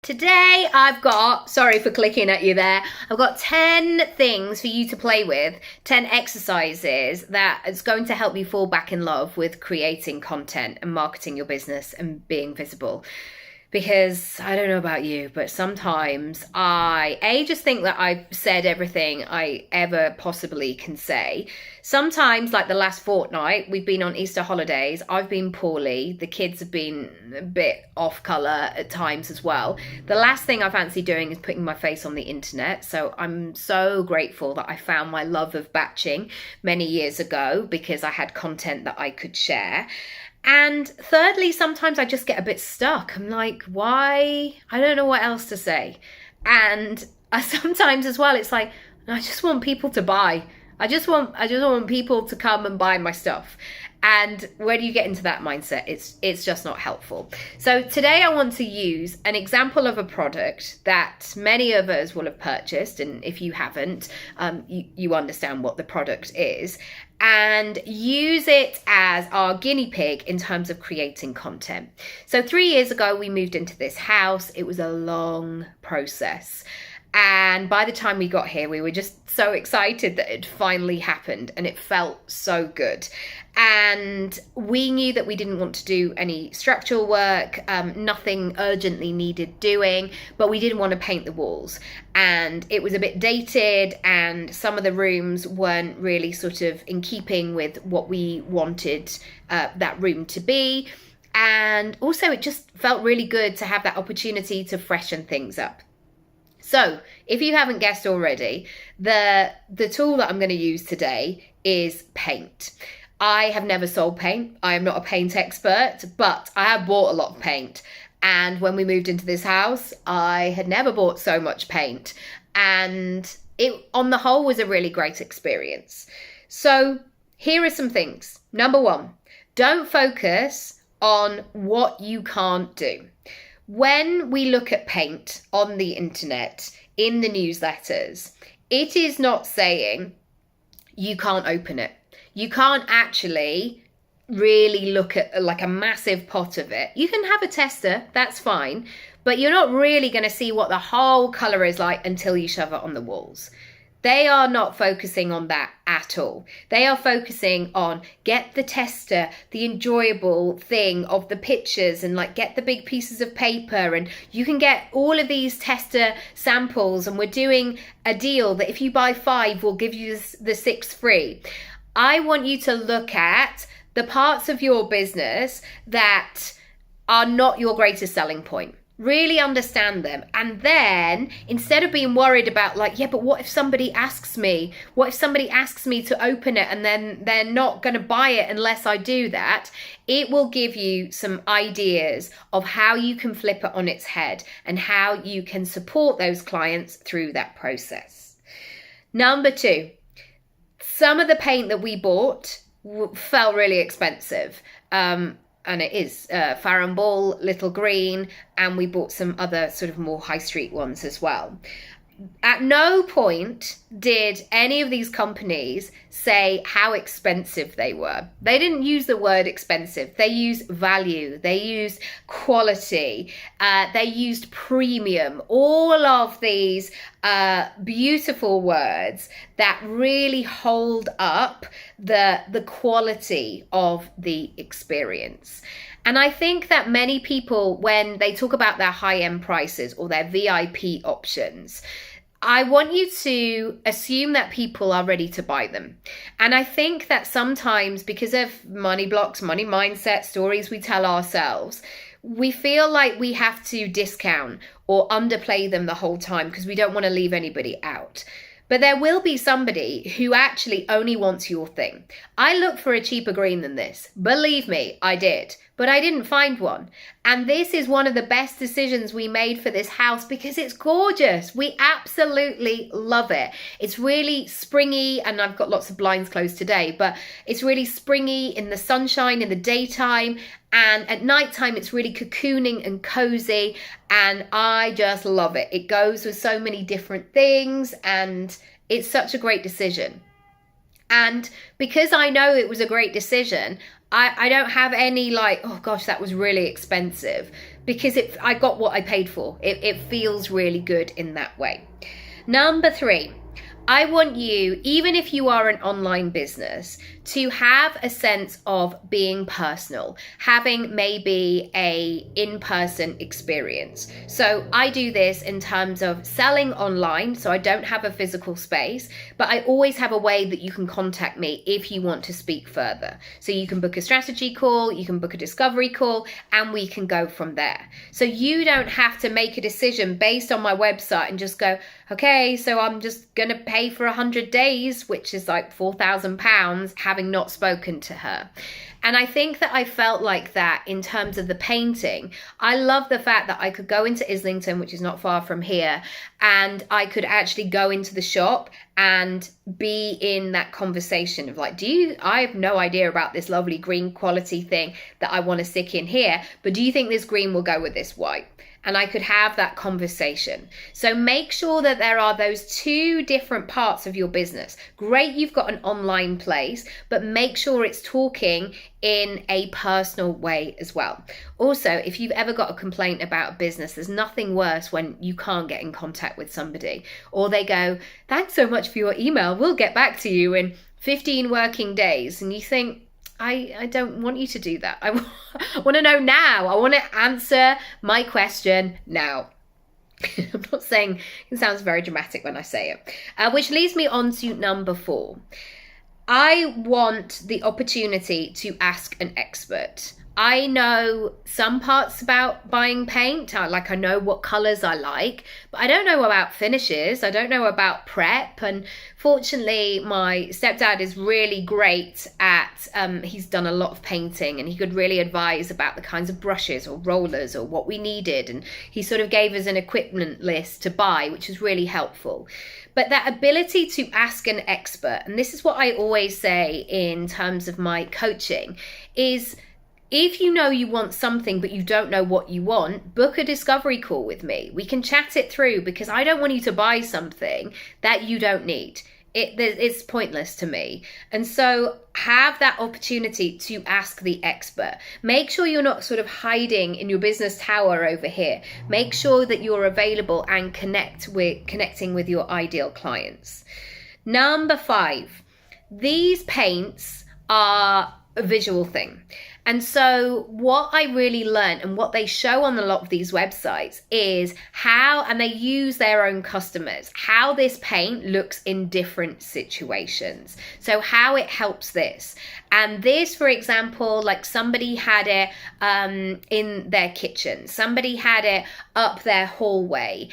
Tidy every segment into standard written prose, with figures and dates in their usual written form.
Today I've got, sorry for clicking at you there, I've got 10 things for you to play with, 10 exercises that is going to help you fall back in love with creating content and marketing your business and being visible. Because I don't know about you, but sometimes I just think that I've said everything I ever possibly can say. Sometimes, like the last fortnight, we've been on Easter holidays. I've been poorly. The kids have been a bit off colour at times as well. The last thing I fancy doing is putting my face on the internet. So I'm so grateful that I found my love of batching many years ago because I had content that I could share. And thirdly, sometimes I just get a bit stuck. I'm like, why? I don't know what else to say. And sometimes as well, it's like, I just want people to buy. I just want people to come and buy my stuff. And when you get into that mindset, it's just not helpful. So today I want to use an example of a product that many of us will have purchased. And if you haven't, you understand what the product is. And use it as our guinea pig in terms of creating content. So 3 years ago, we moved into this house. It was a long process. And by the time we got here, we were just so excited that it finally happened and it felt so good. And we knew that we didn't want to do any structural work, nothing urgently needed doing, but we didn't want to paint the walls. And it was a bit dated and some of the rooms weren't really sort of in keeping with what we wanted that room to be. And also it just felt really good to have that opportunity to freshen things up. So if you haven't guessed already, the tool that I'm going to use today is paint. I have never sold paint. I am not a paint expert, but I have bought a lot of paint. And when we moved into this house, I had never bought so much paint. And it, on the whole, was a really great experience. So here are some things. Number one, don't focus on what you can't do. When we look at paint on the internet, in the newsletters, it is not saying you can't open it. You can't actually really look at like a massive pot of it. You can have a tester, that's fine, but you're not really going to see what the whole colour is like until you shove it on the walls. They are not focusing on that at all. They are focusing on get the tester, the enjoyable thing of the pictures and like get the big pieces of paper and you can get all of these tester samples and we're doing a deal that if you buy 5, we'll give you the 6 free. I want you to look at the parts of your business that are not your greatest selling point. Really understand them. And then instead of being worried about like, yeah, but what if somebody asks me? What if somebody asks me to open it and then they're not going to buy it unless I do that? It will give you some ideas of how you can flip it on its head and how you can support those clients through that process. Number 2, some of the paint that we bought felt really expensive. And it is Farrow & Ball, Little Green, and we bought some other sort of more high street ones as well. At no point did any of these companies say how expensive they were. They didn't use the word expensive. They used value. They used quality. They used premium. All of these beautiful words that really hold up the quality of the experience. And I think that many people, when they talk about their high-end prices or their VIP options, I want you to assume that people are ready to buy them. And I think that sometimes because of money blocks, money mindset, stories we tell ourselves, we feel like we have to discount or underplay them the whole time because we don't want to leave anybody out. But there will be somebody who actually only wants your thing. I looked for a cheaper green than this. Believe me, I did. But I didn't find one. And this is one of the best decisions we made for this house because it's gorgeous. We absolutely love it. It's really springy, and I've got lots of blinds closed today, but it's really springy in the sunshine in the daytime. And at nighttime, it's really cocooning and cozy. And I just love it. It goes with so many different things and it's such a great decision. And because I know it was a great decision, I don't have any like, oh gosh, that was really expensive. because I got what I paid for. It feels really good in that way. Number 3, I want you, even if you are an online business, to have a sense of being personal, having maybe a in-person experience. So I do this in terms of selling online, so I don't have a physical space, but I always have a way that you can contact me if you want to speak further. So you can book a strategy call, you can book a discovery call, and we can go from there. So you don't have to make a decision based on my website and just go, okay, so I'm just going to pay for 100 days, which is like £4,000, having not spoken to her. And I think that I felt like that in terms of the painting. I love the fact that I could go into Islington, which is not far from here, and I could actually go into the shop and be in that conversation of like, I have no idea about this lovely green quality thing that I want to stick in here, but do you think this green will go with this white? And I could have that conversation. So make sure that there are those 2 different parts of your business. Great, you've got an online place, but make sure it's talking in a personal way as well. Also, if you've ever got a complaint about a business, there's nothing worse when you can't get in contact with somebody, or they go, thanks so much for your email, we'll get back to you in 15 working days. And you think, I don't want you to do that. I want to know now. I want to answer my question now. I'm not saying, it sounds very dramatic when I say it. Which leads me on to number 4. I want the opportunity to ask an expert. I know some parts about buying paint, like I know what colours I like, but I don't know about finishes, I don't know about prep, and fortunately my stepdad is really great at, he's done a lot of painting, and he could really advise about the kinds of brushes or rollers or what we needed, and he sort of gave us an equipment list to buy, which is really helpful. But that ability to ask an expert, and this is what I always say in terms of my coaching, is if you know you want something but you don't know what you want, book a discovery call with me. We can chat it through, because I don't want you to buy something that you don't need. It's pointless to me. And so have that opportunity to ask the expert. Make sure you're not sort of hiding in your business tower over here. Make sure that you're available and connecting with your ideal clients. Number 5, these paints are a visual thing. And so what I really learned, and what they show on a lot of these websites, is how, and they use their own customers, how this paint looks in different situations. So how it helps this. And this, for example, like somebody had it in their kitchen, somebody had it up their hallway,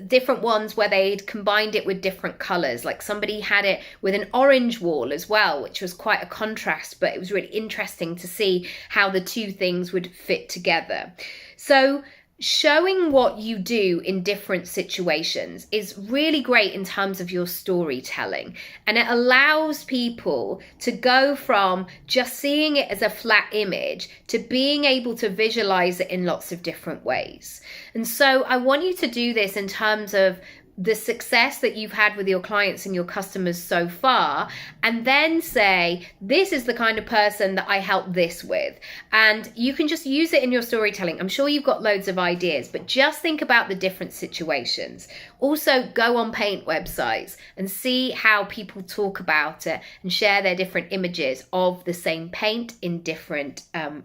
different ones where they'd combined it with different colors. Like somebody had it with an orange wall as well, which was quite a contrast, but it was really interesting to see how the 2 things would fit together. So showing what you do in different situations is really great in terms of your storytelling, and it allows people to go from just seeing it as a flat image to being able to visualize it in lots of different ways. And so I want you to do this in terms of the success that you've had with your clients and your customers so far, and then say, this is the kind of person that I help this with. And you can just use it in your storytelling. I'm sure you've got loads of ideas, but just think about the different situations. Also, go on paint websites and see how people talk about it and share their different images of the same paint in different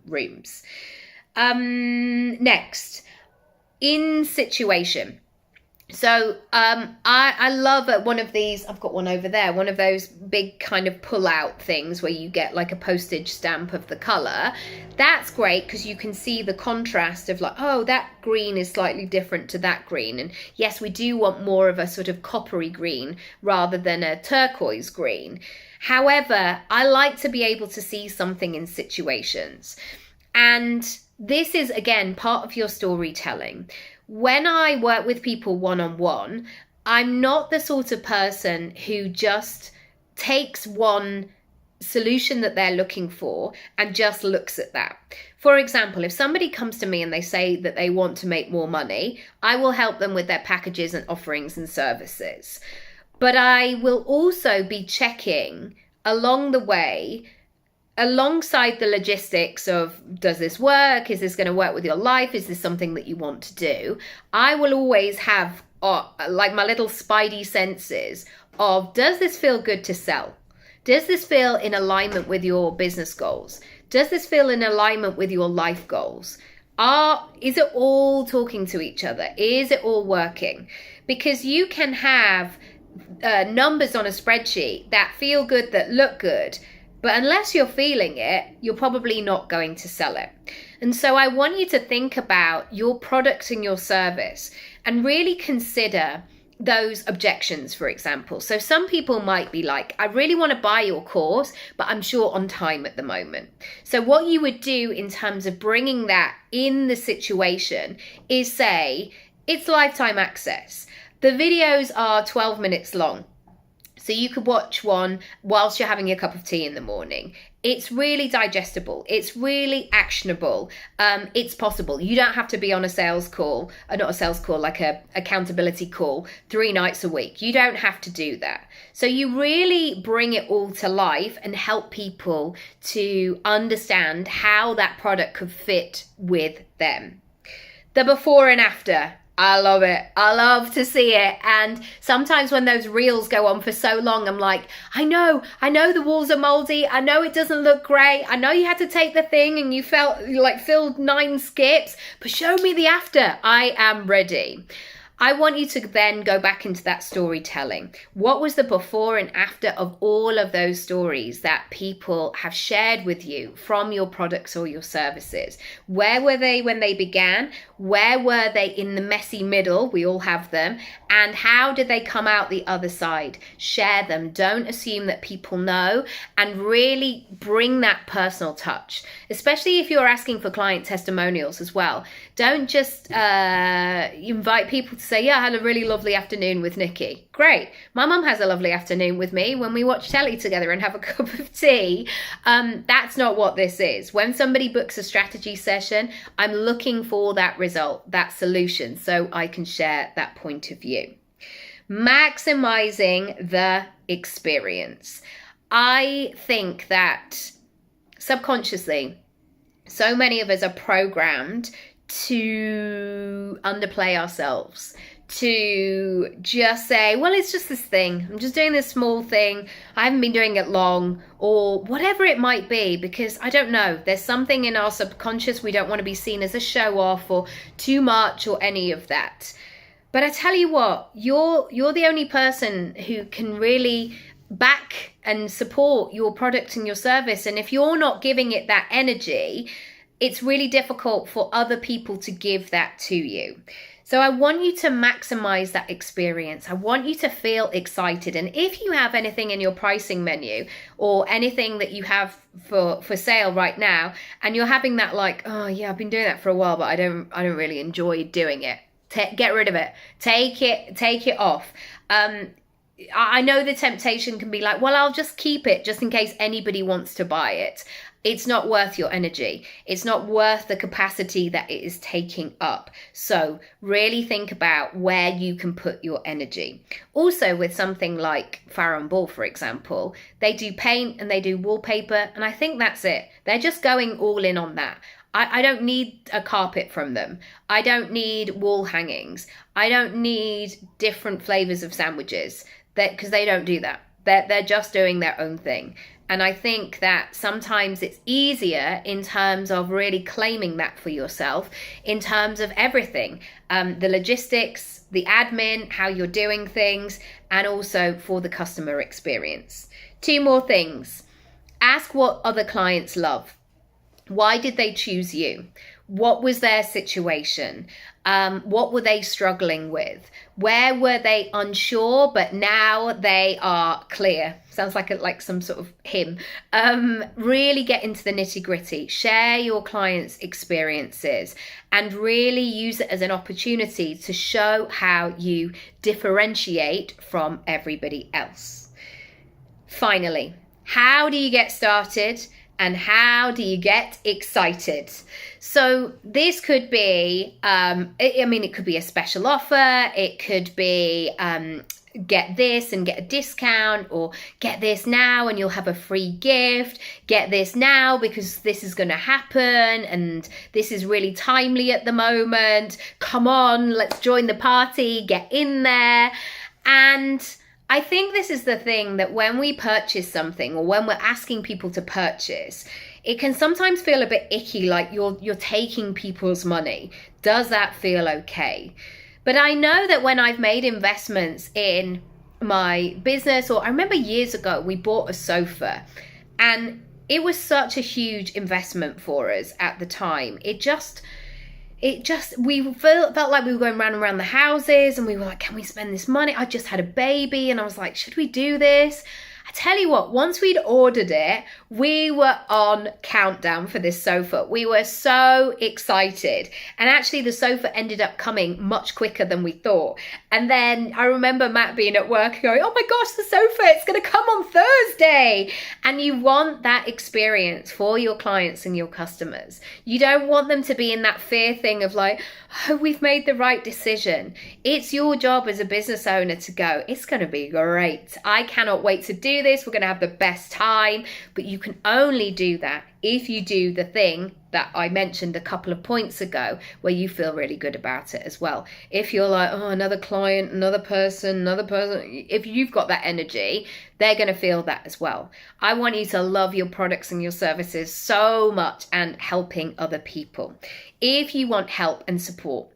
rooms. Next, in situation. So I love one of these, I've got one over there, one of those big kind of pull out things where you get like a postage stamp of the colour. That's great because you can see the contrast of like, oh, that green is slightly different to that green. And yes, we do want more of a sort of coppery green rather than a turquoise green. However, I like to be able to see something in situations. And this is, again, part of your storytelling. When I work with people one-on-one, I'm not the sort of person who just takes one solution that they're looking for and just looks at that. For example, if somebody comes to me and they say that they want to make more money, I will help them with their packages and offerings and services. But I will also be checking along the way alongside the logistics of, does this work? Is this going to work with your life? Is this something that you want to do? I will always have like my little spidey senses of, does this feel good to sell? Does this feel in alignment with your business goals? Does this feel in alignment with your life goals? Is it all talking to each other? Is it all working? Because you can have numbers on a spreadsheet that feel good, that look good, but unless you're feeling it, you're probably not going to sell it. And so I want you to think about your product and your service and really consider those objections, for example. So some people might be like, I really want to buy your course, but I'm short on time at the moment. So what you would do in terms of bringing that in the situation is say, it's lifetime access. The videos are 12 minutes long. So you could watch one whilst you're having a cup of tea in the morning. It's really digestible. It's really actionable. It's possible. You don't have to be on a sales call, not a sales call, like a accountability call 3 nights a week. You don't have to do that. So you really bring it all to life and help people to understand how that product could fit with them. The before and after. I love it. I love to see it. And sometimes when those reels go on for so long, I'm like, I know the walls are moldy. I know it doesn't look great. I know you had to take the thing and you filled 9 skips, but show me the after. I am ready. I want you to then go back into that storytelling. What was the before and after of all of those stories that people have shared with you from your products or your services? Where were they when they began? Where were they in the messy middle? We all have them. And how did they come out the other side? Share them. Don't assume that people know, and really bring that personal touch, especially if you're asking for client testimonials as well. Don't just invite people to say, yeah, I had a really lovely afternoon with Nicky. Great. My mum has a lovely afternoon with me when we watch telly together and have a cup of tea. That's not what this is. When somebody books a strategy session, I'm looking for that result, that solution, so I can share that point of view. Maximizing the experience. I think that subconsciously, so many of us are programmed to underplay ourselves, to just say, well, it's just this thing. I'm just doing this small thing. I haven't been doing it long, or whatever it might be, because I don't know. There's something in our subconscious. We don't want to be seen as a show off or too much or any of that. But I tell you what, you're the only person who can really back and support your product and your service. And if you're not giving it that energy, it's really difficult for other people to give that to you. So I want you to maximize that experience. I want you to feel excited. And if you have anything in your pricing menu or anything that you have for sale right now, and you're having that like, oh yeah, I've been doing that for a while, but I don't really enjoy doing it. Get rid of it. Take it off. I know the temptation can be like, well, I'll just keep it just in case anybody wants to buy it. It's not worth your energy. It's not worth the capacity that it is taking up. So really think about where you can put your energy. Also with something like Farrow & Ball, for example, they do paint and they do wallpaper, and I think that's it. They're just going all in on that. I don't need a carpet from them. I don't need wall hangings. I don't need different flavors of sandwiches, because they don't do that. They're just doing their own thing. And I think that sometimes it's easier in terms of really claiming that for yourself, in terms of everything, the logistics, the admin, how you're doing things, and also for the customer experience. 2 more things. Ask what other clients love. Why did they choose you? What was their situation? What were they struggling with? Where were they unsure, but now they are clear? Sounds like some sort of hymn. Really get into the nitty gritty. Share your clients' experiences and really use it as an opportunity to show how you differentiate from everybody else. Finally, how do you get started? And how do you get excited? So this could be, it could be a special offer. It could be get this and get a discount, or get this now and you'll have a free gift, get this now because this is going to happen and this is really timely at the moment, come on, let's join the party, get in there. And I think this is the thing, that when we purchase something, or when we're asking people to purchase, it can sometimes feel a bit icky, like you're taking people's money. Does that feel okay? But I know that when I've made investments in my business, or I remember years ago we bought a sofa, and it was such a huge investment for us at the time. We felt like we were going round and round the houses, and we were like, can we spend this money? I just had a baby and I was like, should we do this? I tell you what, once we'd ordered it, we were on countdown for this sofa. We were so excited. And actually the sofa ended up coming much quicker than we thought. And then I remember Matt being at work going, oh my gosh, the sofa, it's going to come on Thursday. And you want that experience for your clients and your customers. You don't want them to be in that fear thing of like, oh, we've made the right decision. It's your job as a business owner to go, it's going to be great. I cannot wait to do this. We're going to have the best time. But you can only do that if you do the thing that I mentioned a couple of points ago, where you feel really good about it as well. If you're like, oh, another client, another person, if you've got that energy, they're going to feel that as well. I want you to love your products and your services so much, and helping other people. If you want help and support,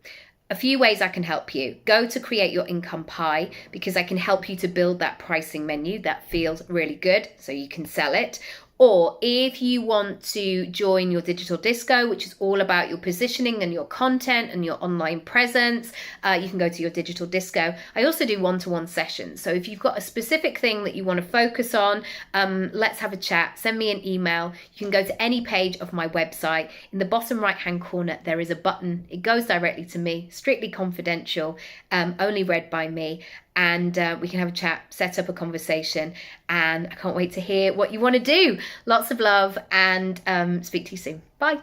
a few ways I can help you. Go to Create Your Income Pie, because I can help you to build that pricing menu that feels really good so you can sell it. Or if you want to join your digital disco, which is all about your positioning and your content and your online presence, you can go to your digital disco. I also do one-to-one sessions. So if you've got a specific thing that you want to focus on, let's have a chat. Send me an email. You can go to any page of my website. In the bottom right-hand corner, there is a button. It goes directly to me, strictly confidential, only read by me. And we can have a chat, set up a conversation, and I can't wait to hear what you want to do. Lots of love, and speak to you soon. Bye.